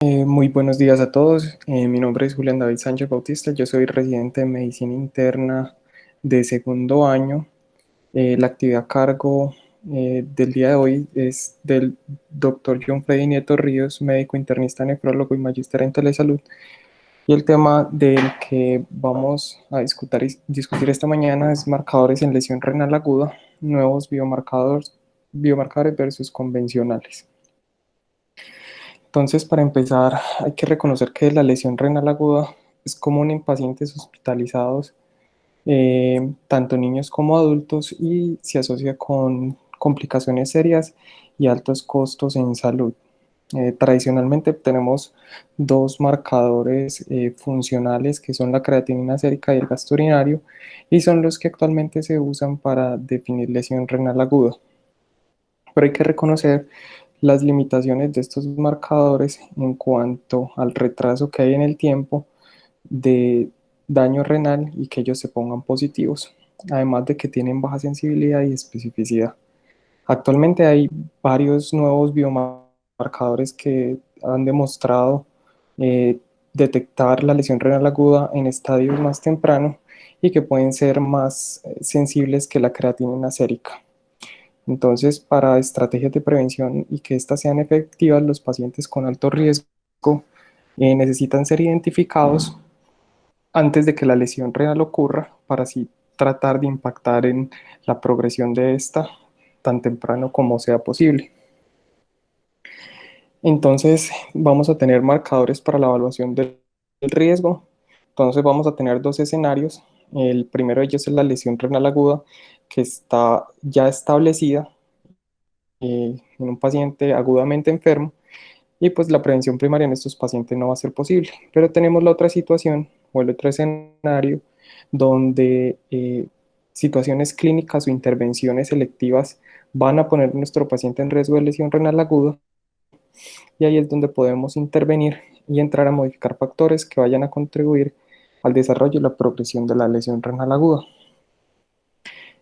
Muy buenos días a todos. Mi nombre es Julián David Sánchez Bautista. Yo soy residente de medicina interna de segundo año. La actividad a cargo del día de hoy es del doctor John Freddy Nieto Ríos, médico internista, nefrólogo y magíster en telesalud. Y el tema del que vamos a discutir esta mañana es marcadores en lesión renal aguda, nuevos biomarcadores versus convencionales. Entonces, para empezar, hay que reconocer que la lesión renal aguda es común en pacientes hospitalizados, tanto niños como adultos, y se asocia con complicaciones serias y altos costos en salud. Tradicionalmente tenemos dos marcadores funcionales que son la creatinina sérica y el gasto urinario, y son los que actualmente se usan para definir lesión renal aguda. Pero hay que reconocer las limitaciones de estos marcadores en cuanto al retraso que hay en el tiempo de daño renal y que ellos se pongan positivos, además de que tienen baja sensibilidad y especificidad. Actualmente hay varios nuevos biomarcadores que han demostrado eh, detectar la lesión renal aguda en estadios más tempranos y que pueden ser más sensibles que la creatinina sérica. Entonces, para estrategias de prevención y que éstas sean efectivas, los pacientes con alto riesgo necesitan ser identificados antes de que la lesión renal ocurra para así tratar de impactar en la progresión de esta tan temprano como sea posible. Entonces, vamos a tener marcadores para la evaluación del riesgo. Entonces, vamos a tener dos escenarios. El primero de ellos es la lesión renal aguda, que está ya establecida en un paciente agudamente enfermo, y pues la prevención primaria en estos pacientes no va a ser posible. Pero tenemos la otra situación o el otro escenario donde situaciones clínicas o intervenciones selectivas van a poner a nuestro paciente en riesgo de lesión renal aguda, y ahí es donde podemos intervenir y entrar a modificar factores que vayan a contribuir al desarrollo y la progresión de la lesión renal aguda.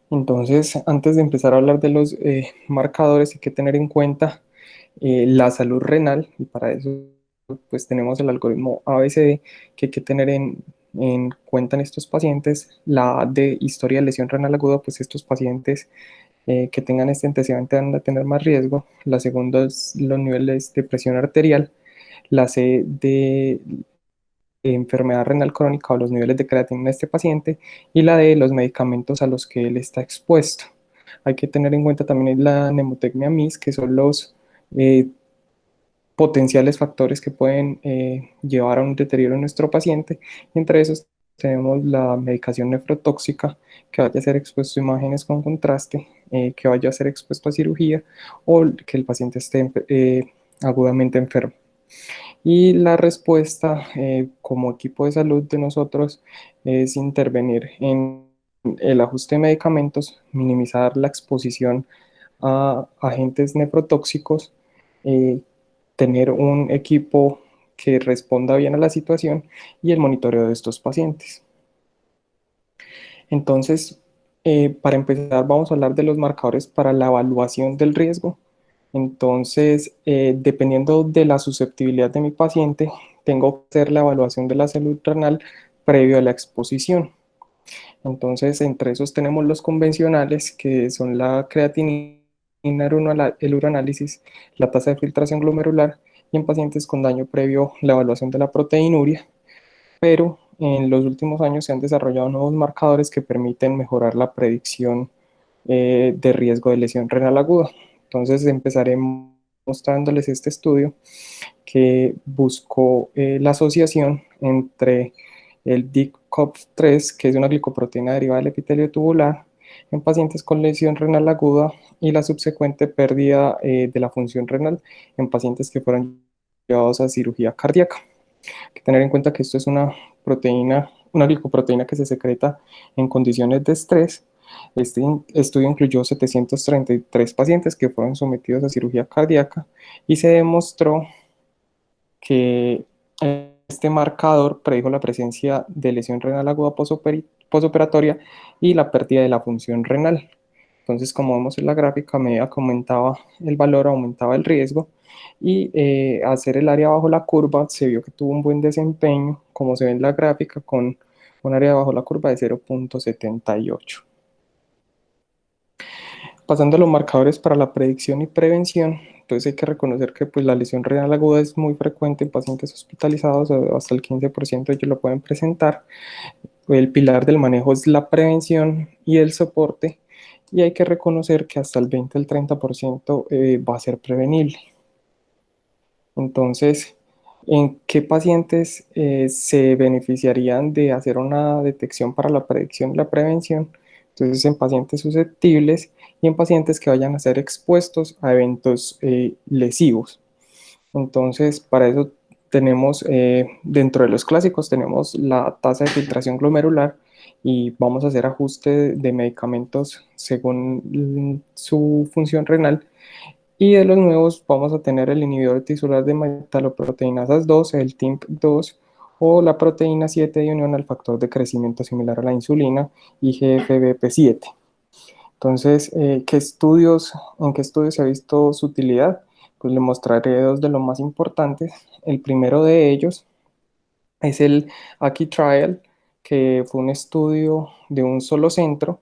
Entonces, antes de empezar a hablar de los marcadores, hay que tener en cuenta la salud renal, y para eso pues tenemos el algoritmo ABCD que hay que tener en cuenta en estos pacientes. La A de historia de lesión renal aguda, pues estos pacientes que tengan este antecedente van a tener más riesgo. La segunda es los niveles de presión arterial. La C de enfermedad renal crónica o los niveles de creatinina de este paciente, y la D, los medicamentos a los que él está expuesto. Hay que tener en cuenta también la nemotecnia MIS, que son los potenciales factores que pueden llevar a un deterioro en nuestro paciente. Entre esos tenemos la medicación nefrotóxica, que vaya a ser expuesto a imágenes con contraste, que vaya a ser expuesto a cirugía, o que el paciente esté agudamente enfermo. Y la respuesta como equipo de salud de nosotros es intervenir en el ajuste de medicamentos, minimizar la exposición a agentes nefrotóxicos, eh, tener un equipo que responda bien a la situación y el monitoreo de estos pacientes. Entonces, para empezar, vamos a hablar de los marcadores para la evaluación del riesgo. Entonces, dependiendo de la susceptibilidad de mi paciente, tengo que hacer la evaluación de la salud renal previo a la exposición. Entonces, entre esos tenemos los convencionales, que son la creatinina, el uroanálisis, la tasa de filtración glomerular, y en pacientes con daño previo, la evaluación de la proteinuria. Pero en los últimos años se han desarrollado nuevos marcadores que permiten mejorar la predicción de riesgo de lesión renal aguda. Entonces empezaré mostrándoles este estudio que buscó la asociación entre el DICOP3, que es una glicoproteína derivada del epitelio tubular, en pacientes con lesión renal aguda, y la subsecuente pérdida de la función renal en pacientes que fueron llevados a cirugía cardíaca. Hay que tener en cuenta que esto es una proteína, una glicoproteína que se secreta en condiciones de estrés. Este estudio incluyó 733 pacientes que fueron sometidos a cirugía cardíaca, y se demostró que este marcador predijo la presencia de lesión renal aguda posoperatoria y la pérdida de la función renal. Entonces, como vemos en la gráfica, a medida que aumentaba el valor, aumentaba el riesgo. Y hacer el área bajo la curva se vio que tuvo un buen desempeño, como se ve en la gráfica, con un área bajo la curva de 0,78. Pasando a los marcadores para la predicción y prevención, entonces hay que reconocer que pues, la lesión renal aguda es muy frecuente en pacientes hospitalizados, hasta el 15% de ellos lo pueden presentar. El pilar del manejo es la prevención y el soporte, y hay que reconocer que hasta el 20 al 30% va a ser prevenible. Entonces, ¿en qué pacientes se beneficiarían de hacer una detección para la predicción y la prevención? Entonces, en pacientes susceptibles y en pacientes que vayan a ser expuestos a eventos lesivos. Entonces, para eso tenemos, dentro de los clásicos, tenemos la tasa de filtración glomerular y vamos a hacer ajuste de medicamentos según su función renal. Y de los nuevos vamos a tener el inhibidor tisular de metaloproteinasas 2, el TIMP2, o la proteína 7 de unión al factor de crecimiento similar a la insulina, IGFBP7. Entonces, ¿en qué estudios se ha visto su utilidad? Pues le mostraré dos de los más importantes. El primero de ellos es el ACI Trial, que fue un estudio de un solo centro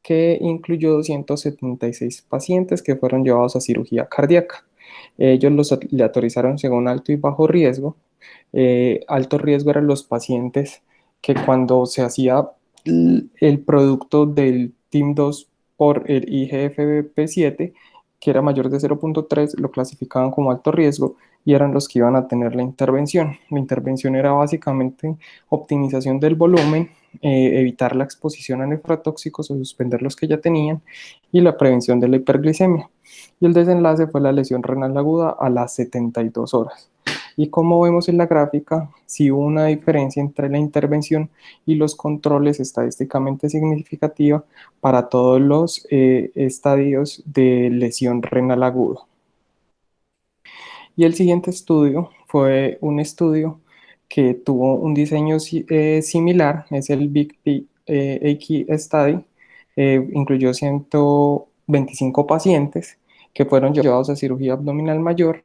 que incluyó 276 pacientes que fueron llevados a cirugía cardíaca. Ellos los aleatorizaron según alto y bajo riesgo. Alto riesgo eran los pacientes que cuando se hacía el producto del TIM2 por el IGFBP7, que era mayor de 0,3, lo clasificaban como alto riesgo y eran los que iban a tener la intervención. La intervención era básicamente optimización del volumen, evitar la exposición a nefrotóxicos o suspender los que ya tenían, y la prevención de la hiperglicemia. Y el desenlace fue la lesión renal aguda a las 72 horas. Y como vemos en la gráfica, sí hubo una diferencia entre la intervención y los controles estadísticamente significativa para todos los estadios de lesión renal aguda. Y el siguiente estudio fue un estudio que tuvo un diseño similar, es el Big P Study. Incluyó 125 pacientes que fueron llevados a cirugía abdominal mayor,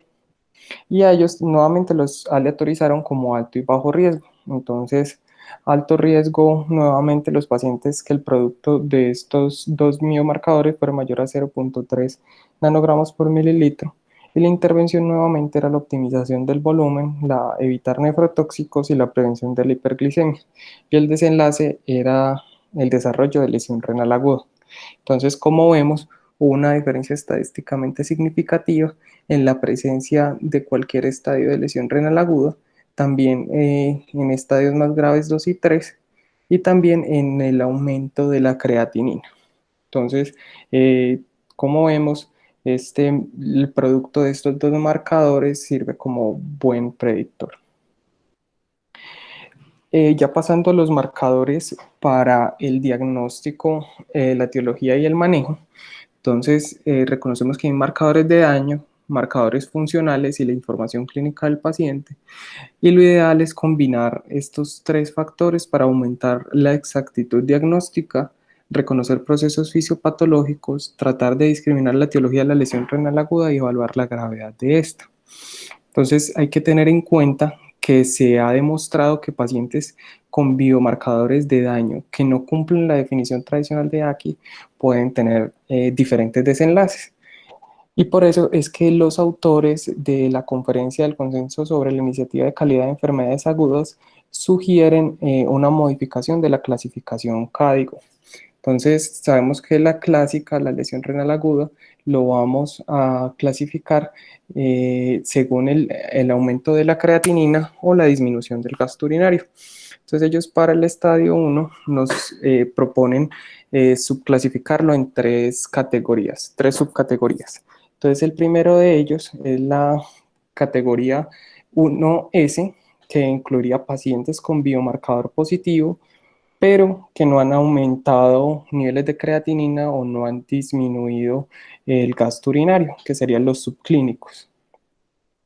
y a ellos nuevamente los aleatorizaron como alto y bajo riesgo. Entonces, alto riesgo, nuevamente los pacientes que el producto de estos dos biomarcadores fuera mayor a 0,3 nanogramos por mililitro. Y la intervención nuevamente era la optimización del volumen, evitar nefrotóxicos y la prevención de la hiperglicemia. Y el desenlace era el desarrollo de lesión renal aguda. Entonces, como vemos, hubo una diferencia estadísticamente significativa en la presencia de cualquier estadio de lesión renal aguda, también en estadios más graves 2 y 3, y también en el aumento de la creatinina. Entonces, como vemos, el producto de estos dos marcadores sirve como buen predictor. Ya pasando a los marcadores para el diagnóstico, la etiología y el manejo. Entonces, reconocemos que hay marcadores de daño, marcadores funcionales y la información clínica del paciente. Y lo ideal es combinar estos tres factores para aumentar la exactitud diagnóstica, reconocer procesos fisiopatológicos, tratar de discriminar la etiología de la lesión renal aguda y evaluar la gravedad de esta. Entonces, hay que tener en cuenta que se ha demostrado que pacientes con biomarcadores de daño que no cumplen la definición tradicional de ACI pueden tener diferentes desenlaces. Y por eso es que los autores de la Conferencia del Consenso sobre la Iniciativa de Calidad de Enfermedades Agudas sugieren una modificación de la clasificación CADIGO. Entonces, sabemos que la clásica, la lesión renal aguda, lo vamos a clasificar según el aumento de la creatinina o la disminución del gasto urinario. Entonces, ellos para el estadio 1 nos proponen subclasificarlo en tres categorías, tres subcategorías. Entonces, el primero de ellos es la categoría 1S, que incluiría pacientes con biomarcador positivo, pero que no han aumentado niveles de creatinina o no han disminuido el gasto urinario, que serían los subclínicos.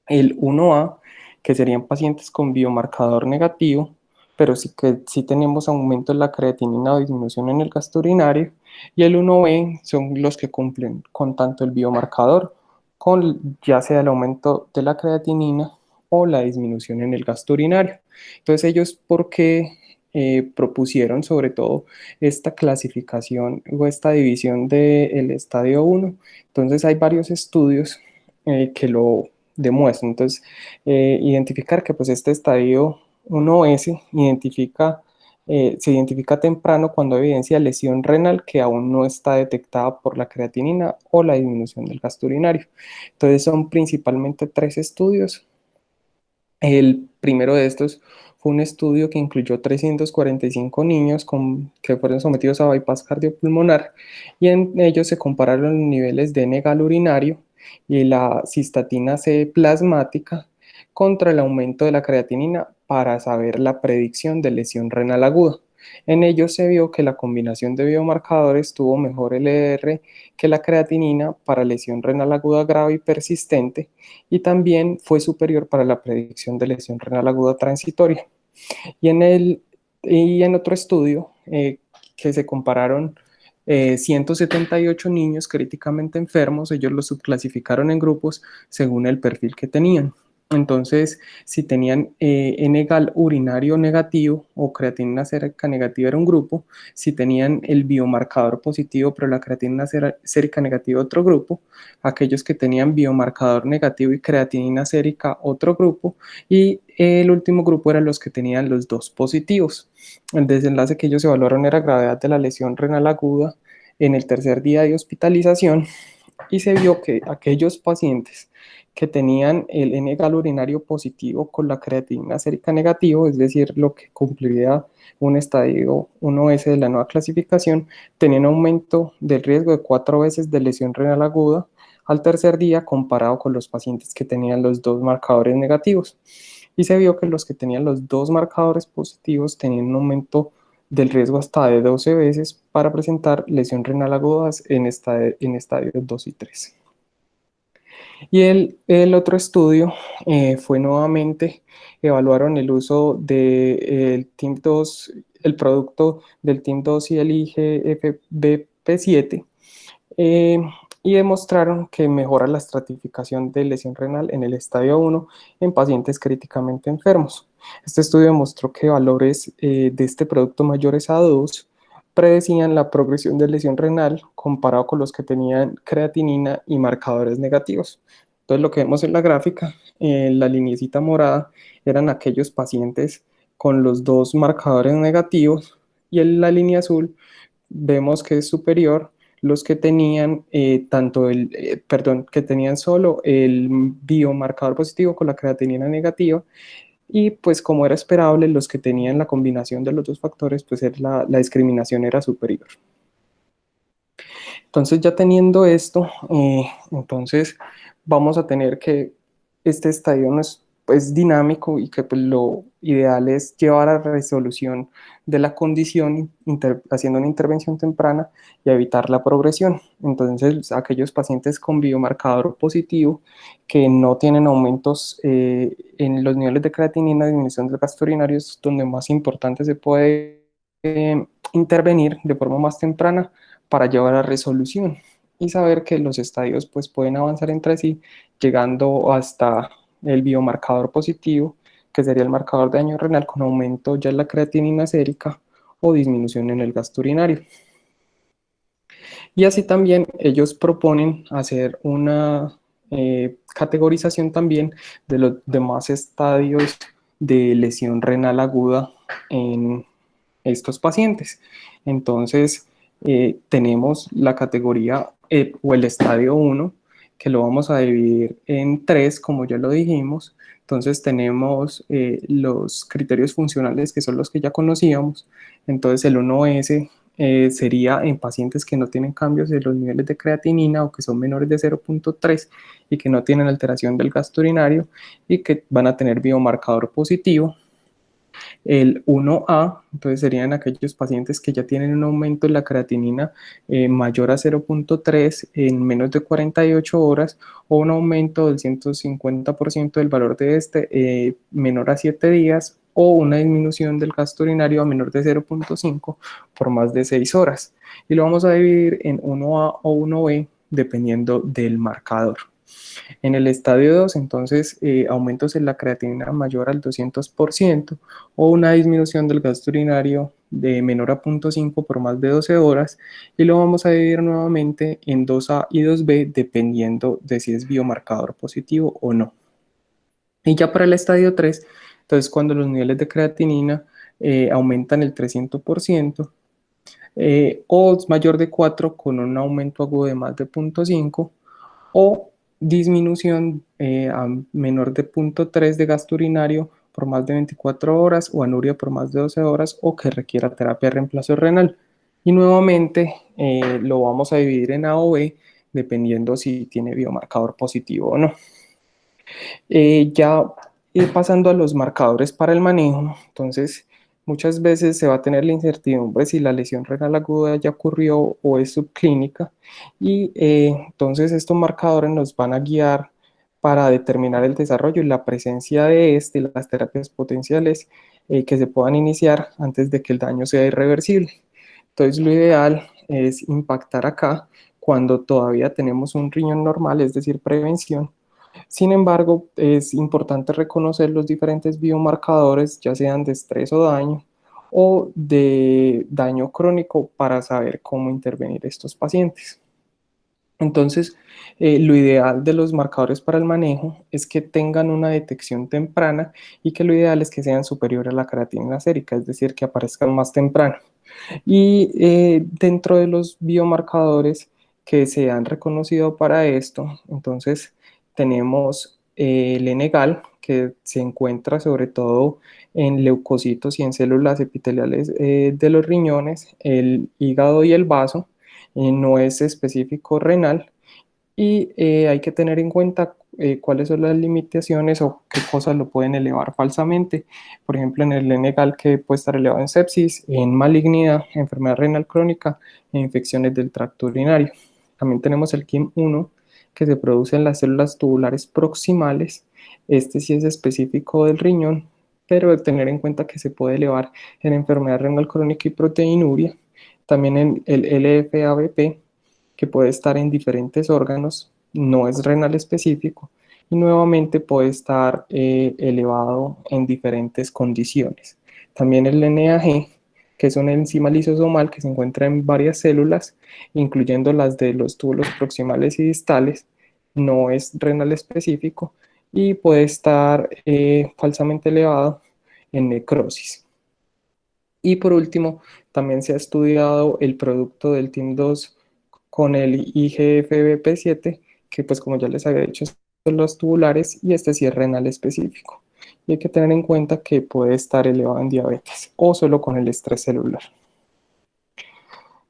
El 1A, que serían pacientes con biomarcador negativo, pero sí que sí tenemos aumento en la creatinina o disminución en el gasto urinario. Y el 1B son los que cumplen con tanto el biomarcador, con ya sea el aumento de la creatinina o la disminución en el gasto urinario. Entonces ellos, ¿por qué propusieron sobre todo esta clasificación o esta división del estadio 1? Entonces hay varios estudios que lo demuestran. Entonces, identificar que pues este estadio 1S se identifica temprano cuando evidencia lesión renal que aún no está detectada por la creatinina o la disminución del gasto urinario. Entonces son principalmente tres estudios. El primero de estos fue un estudio que incluyó 345 niños que fueron sometidos a bypass cardiopulmonar y en ellos se compararon los niveles de N-gal urinario y la cistatina C plasmática contra el aumento de la creatinina para saber la predicción de lesión renal aguda. En ellos se vio que la combinación de biomarcadores tuvo mejor LR que la creatinina para lesión renal aguda grave y persistente y también fue superior para la predicción de lesión renal aguda transitoria. Y en otro estudio que se compararon 178 niños críticamente enfermos, ellos los subclasificaron en grupos según el perfil que tenían. Entonces, si tenían N-gal urinario negativo o creatinina sérica negativa era un grupo, si tenían el biomarcador positivo pero la creatinina sérica negativa otro grupo, aquellos que tenían biomarcador negativo y creatinina sérica otro grupo, y el último grupo eran los que tenían los dos positivos. El desenlace que ellos evaluaron era gravedad de la lesión renal aguda en el tercer día de hospitalización y se vio que aquellos pacientes que tenían el N-gal urinario positivo con la creatinina sérica negativo, es decir, lo que cumpliría un estadio 1S de la nueva clasificación, tenían aumento del riesgo de 4 veces de lesión renal aguda al tercer día comparado con los pacientes que tenían los dos marcadores negativos. Y se vio que los que tenían los dos marcadores positivos tenían un aumento del riesgo hasta de 12 veces para presentar lesión renal aguda en estadios 2 y 3. Y el otro estudio fue nuevamente, evaluaron el uso del TIM2, el producto del TIM2 y el IGFBP7, eh, y demostraron que mejora la estratificación de lesión renal en el estadio 1 en pacientes críticamente enfermos. Este estudio demostró que valores de este producto mayores a 2 predecían la progresión de lesión renal comparado con los que tenían creatinina y marcadores negativos. Entonces, lo que vemos en la gráfica, la lineecita morada, eran aquellos pacientes con los dos marcadores negativos y en la línea azul vemos que es superior los que tenían que tenían solo el biomarcador positivo con la creatinina negativa y pues como era esperable los que tenían la combinación de los dos factores pues la discriminación era superior. Entonces ya teniendo esto, entonces vamos a tener que este estadio no es pues, dinámico y que pues, lo ideal es llevar a la resolución de la condición haciendo una intervención temprana y evitar la progresión. Entonces aquellos pacientes con biomarcador positivo que no tienen aumentos en los niveles de creatinina, disminución del gasto urinario es donde más importante se puede intervenir de forma más temprana para llevar a resolución y saber que los estadios pues, pueden avanzar entre sí, llegando hasta el biomarcador positivo, que sería el marcador de daño renal con aumento ya en la creatinina sérica o disminución en el gasto urinario. Y así también ellos proponen hacer una categorización también de los demás estadios de lesión renal aguda en estos pacientes. Entonces, tenemos la categoría o el estadio 1, que lo vamos a dividir en tres, como ya lo dijimos. Entonces, tenemos los criterios funcionales, que son los que ya conocíamos. Entonces, el 1S sería en pacientes que no tienen cambios de los niveles de creatinina o que son menores de 0.3 y que no tienen alteración del gasto urinario y que van a tener biomarcador positivo. El 1A, entonces serían aquellos pacientes que ya tienen un aumento en la creatinina mayor a 0.3 en menos de 48 horas o un aumento del 150% del valor de este menor a 7 días o una disminución del gasto urinario a menor de 0,5 por más de 6 horas. Y lo vamos a dividir en 1A o 1B dependiendo del marcador. En el estadio 2, entonces, aumentos en la creatinina mayor al 200% o una disminución del gasto urinario de menor a 0,5 por más de 12 horas, y lo vamos a dividir nuevamente en 2A y 2B dependiendo de si es biomarcador positivo o no. Y ya para el estadio 3, entonces cuando los niveles de creatinina aumentan el 300%, o es mayor de 4 con un aumento agudo de más de 0,5, o disminución a menor de 0,3 de gasto urinario por más de 24 horas o anuria por más de 12 horas o que requiera terapia de reemplazo renal. Y nuevamente lo vamos a dividir en A o B dependiendo si tiene biomarcador positivo o no. Ya ir pasando a los marcadores para el manejo, entonces muchas veces se va a tener la incertidumbre si la lesión renal aguda ya ocurrió o es subclínica, y entonces estos marcadores nos van a guiar para determinar el desarrollo y la presencia de las terapias potenciales que se puedan iniciar antes de que el daño sea irreversible. Entonces lo ideal es impactar acá cuando todavía tenemos un riñón normal, es decir, prevención. Sin embargo, es importante reconocer los diferentes biomarcadores, ya sean de estrés o daño, o de daño crónico, para saber cómo intervenir estos pacientes. Entonces, lo ideal de los marcadores para el manejo es que tengan una detección temprana y que lo ideal es que sean superiores a la creatinina sérica, es decir, que aparezcan más temprano. Y dentro de los biomarcadores que se han reconocido para esto, entonces tenemos el Enegal, que se encuentra sobre todo en leucocitos y en células epiteliales de los riñones, el hígado y el vaso. No es específico renal, y hay que tener en cuenta cuáles son las limitaciones o qué cosas lo pueden elevar falsamente. Por ejemplo, en el N-gal, que puede estar elevado en sepsis, en malignidad, enfermedad renal crónica e infecciones del tracto urinario. También tenemos el KIM-1, que se produce en las células tubulares proximales. Este sí es específico del riñón, pero tener en cuenta que se puede elevar en enfermedad renal crónica y proteinuria. También en el LFABP, que puede estar en diferentes órganos, no es renal específico, y nuevamente puede estar elevado en diferentes condiciones. También el NAG, que es una enzima lisosomal que se encuentra en varias células, incluyendo las de los túbulos proximales y distales, no es renal específico y puede estar falsamente elevado en necrosis. Y por último, también se ha estudiado el producto del TIM2 con el IGFBP7, que pues como ya les había dicho, son los tubulares, y este sí es renal específico. Y hay que tener en cuenta que puede estar elevado en diabetes o solo con el estrés celular.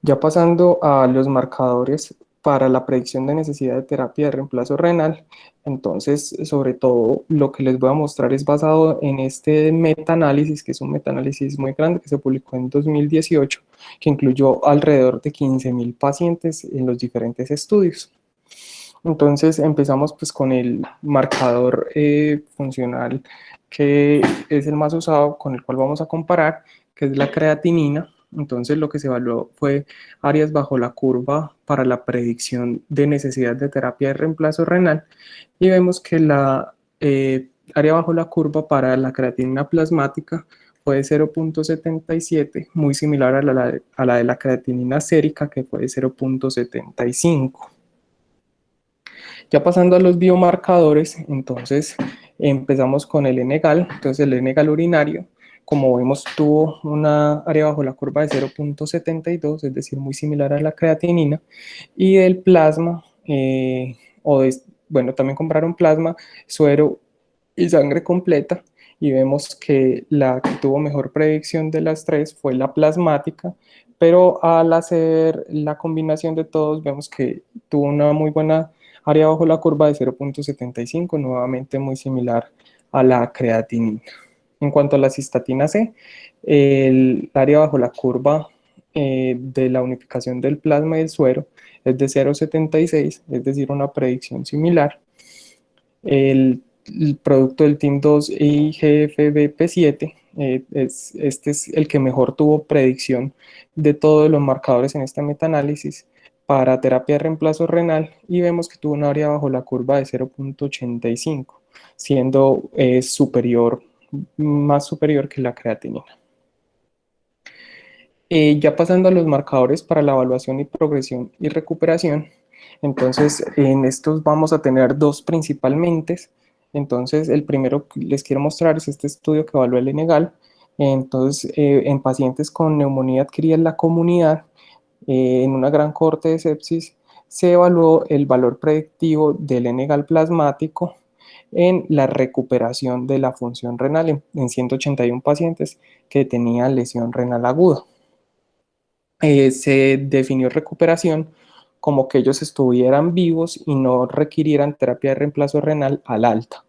Ya pasando a los marcadores para la predicción de necesidad de terapia de reemplazo renal, entonces sobre todo lo que les voy a mostrar es basado en este metaanálisis, que es un metaanálisis muy grande que se publicó en 2018, que incluyó alrededor de 15.000 pacientes en los diferentes estudios. Entonces empezamos pues con el marcador funcional, que es el más usado, con el cual vamos a comparar, que es la creatinina. Entonces lo que se evaluó fue áreas bajo la curva para la predicción de necesidad de terapia de reemplazo renal, y vemos que la área bajo la curva para la creatinina plasmática fue 0,77, muy similar a la de la creatinina sérica, que fue 0,75. Ya pasando a los biomarcadores, entonces empezamos con el N-gal. Entonces el N-gal urinario, como vemos, tuvo una área bajo la curva de 0,72, es decir, muy similar a la creatinina. Y el plasma, bueno, también compraron plasma, suero y sangre completa, y vemos que la que tuvo mejor predicción de las tres fue la plasmática, pero al hacer la combinación de todos vemos que tuvo una muy buena área bajo la curva de 0,75, nuevamente muy similar a la creatinina. En cuanto a la cistatina C, el área bajo la curva de la unificación del plasma y el suero es de 0,76, es decir, una predicción similar. El producto del TIM2 y GFBP7 Este es el que mejor tuvo predicción de todos los marcadores en este metaanálisis para terapia de reemplazo renal y vemos que tuvo una área bajo la curva de 0,85, siendo superior, más superior que la creatinina. Ya pasando a los marcadores para la evaluación y progresión y recuperación, entonces en estos vamos a tener dos principalmente. Entonces el primero que les quiero mostrar es este estudio que evaluó el ENEGAL. Entonces en pacientes con neumonía adquirida en la comunidad, en una gran cohorte de sepsis, se evaluó el valor predictivo del ENEGAL plasmático en la recuperación de la función renal en 181 pacientes que tenían lesión renal aguda. Se definió recuperación como que ellos estuvieran vivos y no requirieran terapia de reemplazo renal al alta.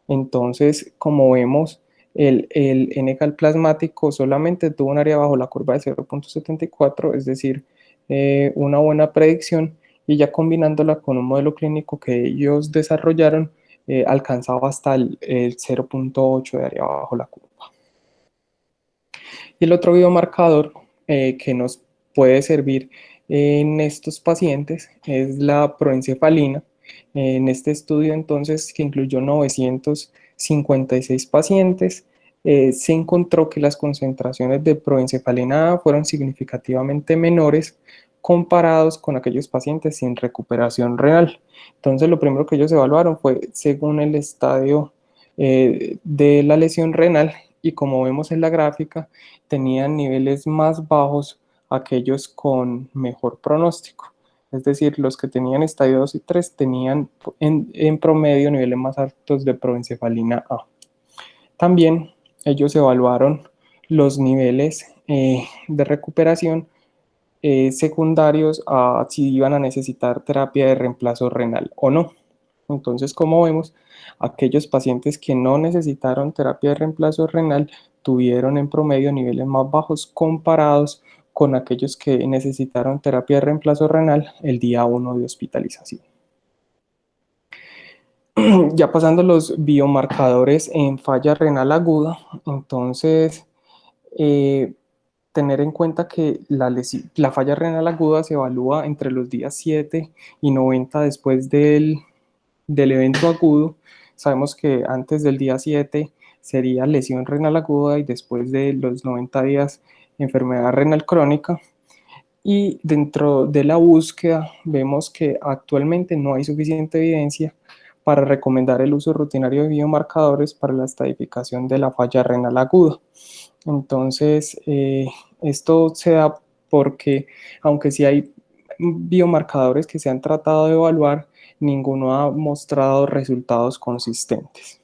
Entonces, como vemos, el NCAL plasmático solamente tuvo un área bajo la curva de 0,74, es decir, una buena predicción, y ya combinándola con un modelo clínico que ellos desarrollaron, alcanzaba hasta el 0,8 de área bajo la curva. Y el otro biomarcador que nos puede servir en estos pacientes es la proencefalina. En este estudio, entonces, que incluyó 956 pacientes, se encontró que las concentraciones de proencefalina A fueron significativamente menores comparados con aquellos pacientes sin recuperación renal. Entonces, lo primero que ellos evaluaron fue según el estadio de la lesión renal, y como vemos en la gráfica, tenían niveles más bajos aquellos con mejor pronóstico. Es decir, los que tenían estadio 2 y 3 tenían en promedio niveles más altos de proencefalina A. También ellos evaluaron los niveles de recuperación secundarios a si iban a necesitar terapia de reemplazo renal o no. Entonces, como vemos, aquellos pacientes que no necesitaron terapia de reemplazo renal tuvieron en promedio niveles más bajos comparados con aquellos que necesitaron terapia de reemplazo renal el día 1 de hospitalización. Ya pasando a los biomarcadores en falla renal aguda, entonces tener en cuenta que la falla renal aguda se evalúa entre los días 7 y 90 después del evento agudo. Sabemos que antes del día 7 sería lesión renal aguda y después de los 90 días enfermedad renal crónica. Y dentro de la búsqueda vemos que actualmente no hay suficiente evidencia para recomendar el uso rutinario de biomarcadores para la estadificación de la falla renal aguda. Entonces, esto se da porque, aunque sí hay biomarcadores que se han tratado de evaluar, ninguno ha mostrado resultados consistentes.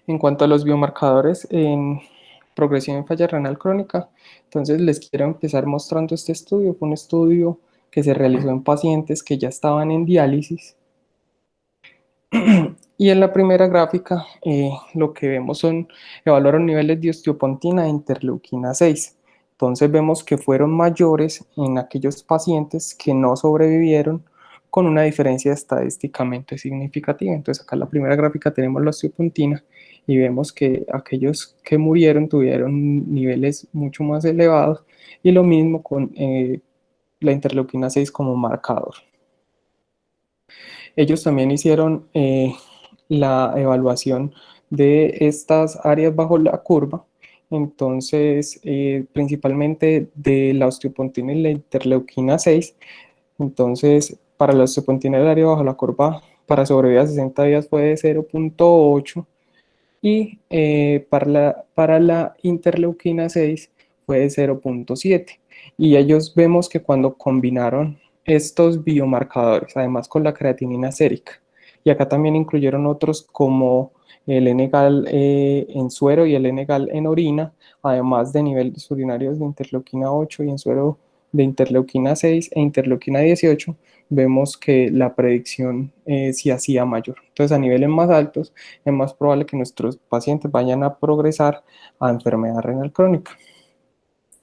En cuanto a los biomarcadores en progresión en falla renal crónica, entonces les quiero empezar mostrando este estudio. Fue un estudio que se realizó en pacientes que ya estaban en diálisis. Y en la primera gráfica lo que vemos evaluaron niveles de osteopontina e interleuquina 6. Entonces vemos que fueron mayores en aquellos pacientes que no sobrevivieron con una diferencia estadísticamente significativa. Entonces acá en la primera gráfica tenemos la osteopontina y vemos que aquellos que murieron tuvieron niveles mucho más elevados, y lo mismo con la interleuquina 6 como marcador. Ellos también hicieron la evaluación de estas áreas bajo la curva, entonces principalmente de la osteopontina y la interleuquina 6. Entonces, para la osteopontina el área bajo la curva para sobrevivir a 60 días fue de 0,8, y para la interleuquina 6 fue de 0,7. Y ellos vemos que cuando combinaron estos biomarcadores, además con la creatinina sérica, y acá también incluyeron otros como el N-gal en suero y el N-gal en orina, además de niveles urinarios de interleuquina 8 y en suero de interleuquina 6 e interleuquina 18, vemos que la predicción sí hacía mayor. Entonces, a niveles más altos, es más probable que nuestros pacientes vayan a progresar a enfermedad renal crónica.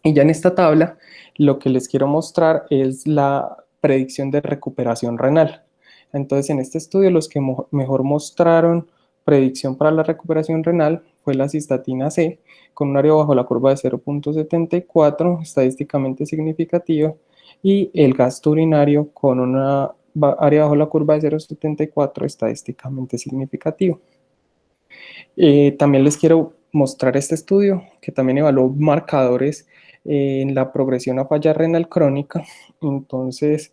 Y ya en esta tabla, lo que les quiero mostrar es la predicción de recuperación renal. Entonces, en este estudio, los que mejor mostraron predicción para la recuperación renal fue la cistatina C, con un área bajo la curva de 0.74, estadísticamente significativa, y el gasto urinario con una área bajo la curva de 0.74, estadísticamente significativo. También les quiero mostrar este estudio que también evaluó marcadores en la progresión a falla renal crónica. Entonces,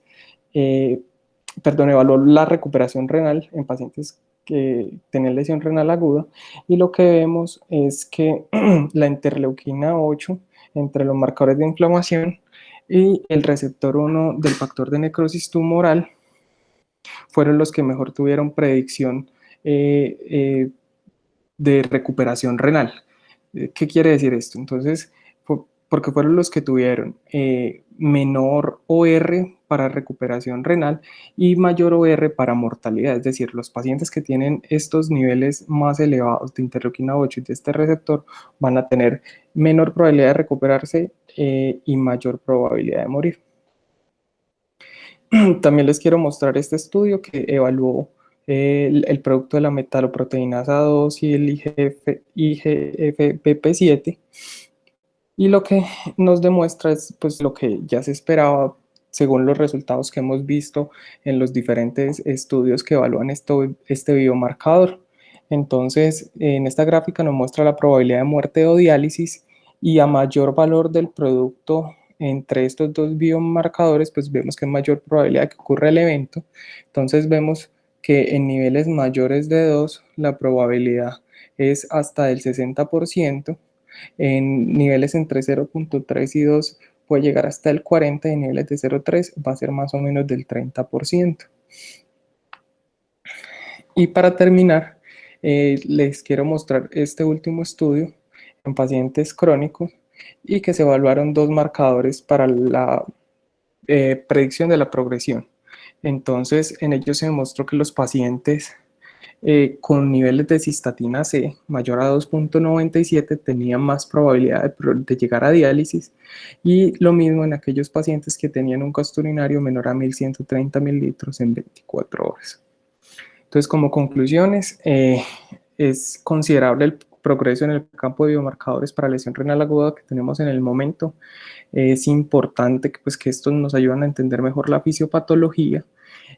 evaluó la recuperación renal en pacientes que tenían lesión renal aguda, y lo que vemos es que la interleuquina 8 entre los marcadores de inflamación y el receptor 1 del factor de necrosis tumoral fueron los que mejor tuvieron predicción de recuperación renal. ¿Qué quiere decir esto? Entonces, porque fueron los que tuvieron menor OR para recuperación renal y mayor OR para mortalidad, es decir, los pacientes que tienen estos niveles más elevados de interleuquina 8 y de este receptor van a tener menor probabilidad de recuperarse y mayor probabilidad de morir. También les quiero mostrar este estudio que evaluó el producto de la metaloproteinasa 2 y el IGFBP7, y lo que nos demuestra es pues lo que ya se esperaba según los resultados que hemos visto en los diferentes estudios que evalúan este biomarcador. Entonces, en esta gráfica nos muestra la probabilidad de muerte o diálisis, y a mayor valor del producto entre estos dos biomarcadores, pues vemos que hay mayor probabilidad de que ocurra el evento. Entonces vemos que en niveles mayores de 2 la probabilidad es hasta del 60%, en niveles entre 0.3 y 2 puede llegar hasta el 40%, y en niveles de 0.3 va a ser más o menos del 30%. Y para terminar, les quiero mostrar este último estudio en pacientes crónicos y que se evaluaron dos marcadores para la predicción de la progresión. Entonces, en ellos se demostró que los pacientes con niveles de cistatina C mayor a 2.97 tenían más probabilidad de llegar a diálisis, y lo mismo en aquellos pacientes que tenían un gasto urinario menor a 1130 mililitros en 24 horas. Entonces, como conclusiones, es considerable el progreso en el campo de biomarcadores para lesión renal aguda que tenemos en el momento. Es importante que, pues, que estos nos ayudan a entender mejor la fisiopatología,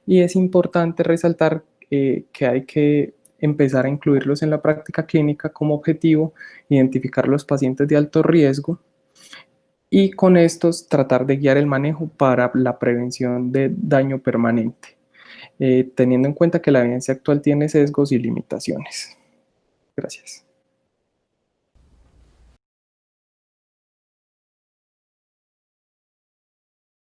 y es importante resaltar que hay que empezar a incluirlos en la práctica clínica como objetivo, identificar los pacientes de alto riesgo y con estos tratar de guiar el manejo para la prevención de daño permanente, teniendo en cuenta que la evidencia actual tiene sesgos y limitaciones. Gracias.